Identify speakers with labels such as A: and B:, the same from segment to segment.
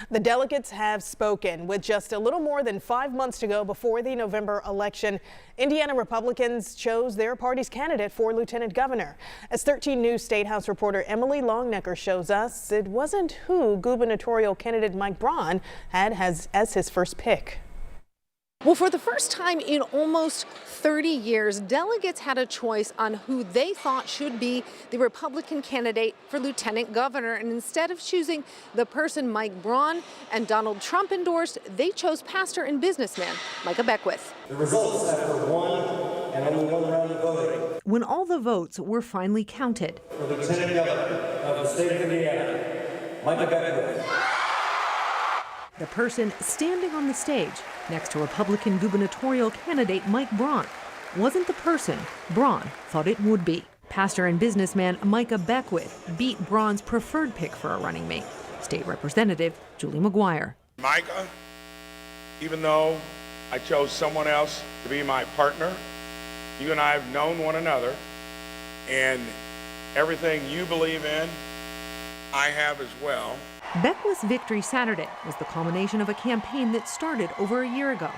A: The delegates have spoken. With just a little more than 5 months to go before the November election, Indiana Republicans chose their party's candidate for lieutenant governor. As 13 News State House reporter Emily Longnecker shows us, it wasn't who gubernatorial candidate Mike Braun had as his first pick.
B: Well, for the first time in almost 30 years, delegates had a choice on who they thought should be the Republican candidate for lieutenant governor. And instead of choosing the person Mike Braun and Donald Trump endorsed, they chose pastor and businessman Micah Beckwith.
C: The results after one and only one round of voting.
B: When all the votes were finally counted,
C: For lieutenant governor of the state of Indiana, Micah Beckwith.
B: the person standing on the stage next to Republican gubernatorial candidate Mike Braun wasn't the person Braun thought it would be. Pastor and businessman Micah Beckwith beat Braun's preferred pick for a running mate, State Representative Julie McGuire.
D: Micah, even though I chose someone else to be my partner, you and I have known one another, and everything you believe in, I have as well.
B: Beckwith's victory Saturday was the culmination of a campaign that started over a year ago,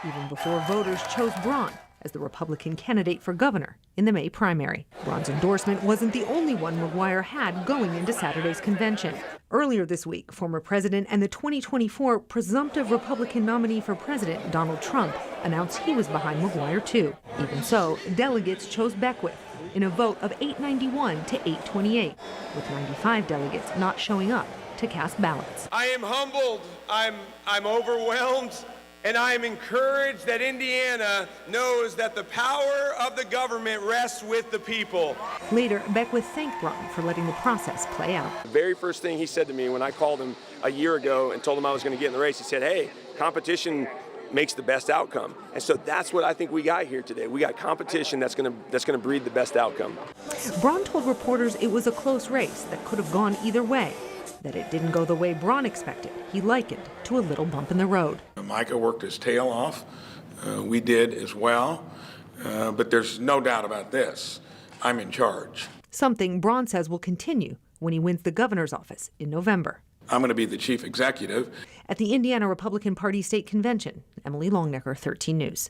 B: even before voters chose Braun as the Republican candidate for governor in the May primary. Braun's endorsement wasn't the only one McGuire had going into Saturday's convention. Earlier this week, former president and the 2024 presumptive Republican nominee for president, Donald Trump, announced he was behind McGuire too. Even so, delegates chose Beckwith in a vote of 891 to 828, with 95 delegates not showing up to cast ballots.
E: I am humbled, I'm overwhelmed, and I am encouraged that Indiana knows that the power of the government rests with the people.
B: Later, Beckwith thanked Braun for letting the process play out.
F: The very first thing he said to me when I called him a year ago and told him I was going to get in the race, he said, hey, competition makes the best outcome. And so that's what I think we got here today. We got competition that's going to breed the best outcome.
B: Braun told reporters it was a close race that could have gone either way. That it didn't go the way Braun expected, he likened to a little bump in the road.
D: Micah worked his tail off. We did as well. But there's no doubt about this. I'm in charge.
B: Something Braun says will continue when he wins the governor's office in November.
D: I'm going to be the chief executive.
B: At the Indiana Republican Party State Convention, Emily Longnecker, 13 News.